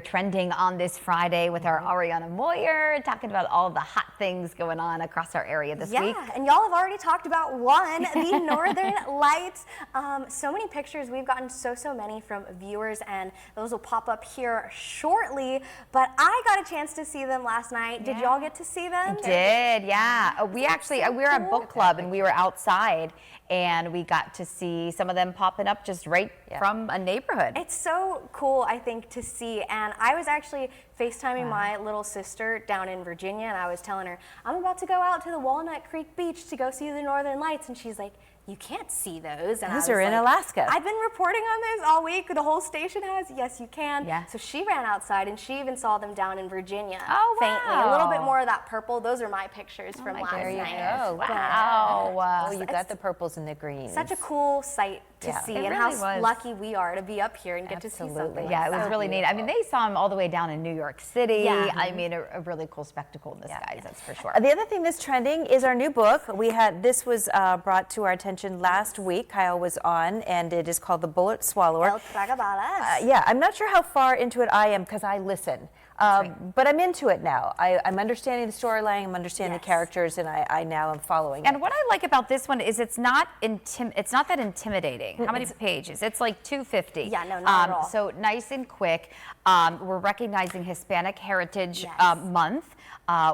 Trending on this Friday with our Ariana Moyer, talking about all the hot things going on across our area this week. Yeah, and y'all have already talked about one, the Northern Lights. So many pictures. We've gotten so many from viewers, and those will pop up here shortly. But I got a chance to see them last night. Did y'all get to see them? Did, yeah. We actually, we were at book club and we were outside and we got to see some of them popping up just right from a neighborhood. It's so cool, I think, to see. And I was actually FaceTiming my little sister down in Virginia, and I was telling her, I'm about to go out to the Walnut Creek Beach to go see the Northern Lights. And she's like, you can't see those. And those are in Alaska. I've been reporting on this all week. The whole station has. Yes, you can. Yeah. So she ran outside, and she even saw them down in Virginia. Oh, wow. Faintly. A little bit more of that purple. Those are my pictures from last night. Oh, wow. Oh, you got the purples and the greens. Such a cool sight to see, and really how lucky we are to be up here and get to see something like it was really neat. I mean, they saw them all the way down in New York City. Yeah. I mean, a really cool spectacle in the skies, that's for sure. The other thing that's trending is our new book. This was brought to our attention last week. Kyle was on, and it is called The Bullet Swallower. El Tragabalas. Yeah, I'm not sure how far into it I am because I listen. But I'm into it now. I'm understanding the storyline, I'm understanding the characters, and I now am following it. And what I like about this one is it's not that intimidating. How many pages? It's like 250. Yeah, no, not at all. So nice and quick. We're recognizing Hispanic Heritage Month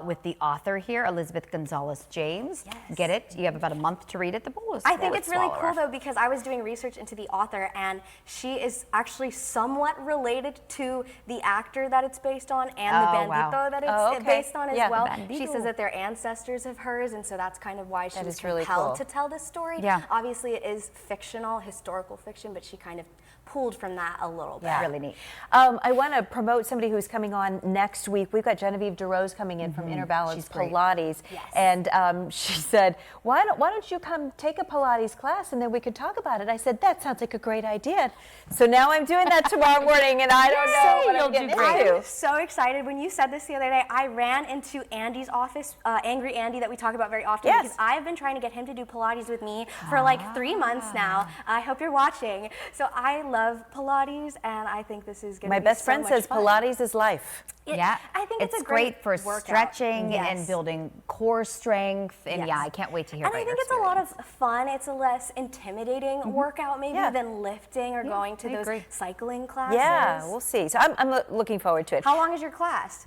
with the author here, Elizabeth Gonzalez James. Yes. Get it? You have about a month to read it. The Bullet I think it's really Swallower. cool, though, because I was doing research into the author, and she is actually somewhat related to the actor that it's based on and the bandito that it's based on as well. She says that they're ancestors of hers, and so that's kind of why she was compelled to tell this story. Yeah. Obviously, it is fictional, historical fiction, but she kind of pulled from that a little bit. Yeah. Really neat. I want to promote somebody who's coming on next week. We've got Genevieve DeRose coming in from Inner Balance Pilates, and she said, why don't you come take a Pilates class and then we could talk about it. I said, that sounds like a great idea. So now I'm doing that tomorrow morning, and I don't know what I'm getting into. I'm so excited. When you said this the other day, I ran into Andy's office, Angry Andy, that we talk about very often, because I've been trying to get him to do Pilates with me for like 3 months now. I hope you're watching. So I love Pilates, and I think this is going to be My best friend says Pilates is life. I think it's a great for workout. stretching and building core strength, and I can't wait to hear about I think it's a lot of fun. It's a less intimidating workout maybe than lifting or going to those cycling classes. Yeah, we'll see. So I'm looking forward to it. How long is your class?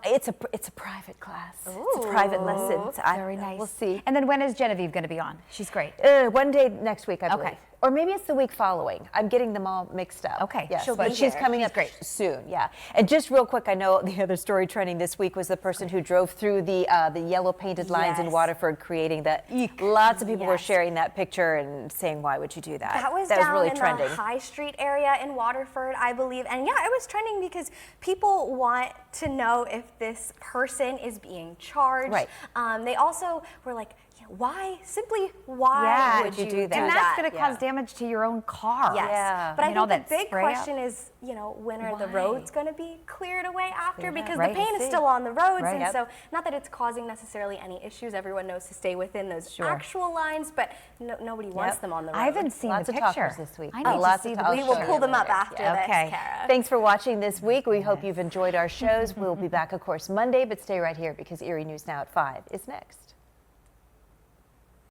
It's a private class. Ooh. It's a private lesson. So Very nice. We'll see. And then when is Genevieve going to be on? She's great. One day next week, I believe. Or maybe it's the week following. I'm getting them all mixed up. Okay. Yes, She'll but be she's here. coming up soon. Yeah. And just real quick, I know the other story trending this week was the person who drove through the yellow painted lines in Waterford, creating that. Lots of people were sharing that picture and saying, "Why would you do that?" That was really in trending. The High Street area in Waterford, I believe. And yeah, it was trending because people want to know if this person is being charged. Right. They also were like, why? Simply, why would you do that? And that's going to cause damage to your own car. Yes. Yeah. But I think the big question is, when are the roads going to be cleared away after? Because the paint is still on the roads. And so, not that it's causing necessarily any issues. Everyone knows to stay within those actual lines, but nobody wants them on the road. I haven't seen Lots the of picture talkers this week. I need to see the We will pull them up after this, Kara. Thanks for watching this week. We hope you've enjoyed our shows. We'll be back, of course, Monday, but stay right here because Erie News Now at 5 is next.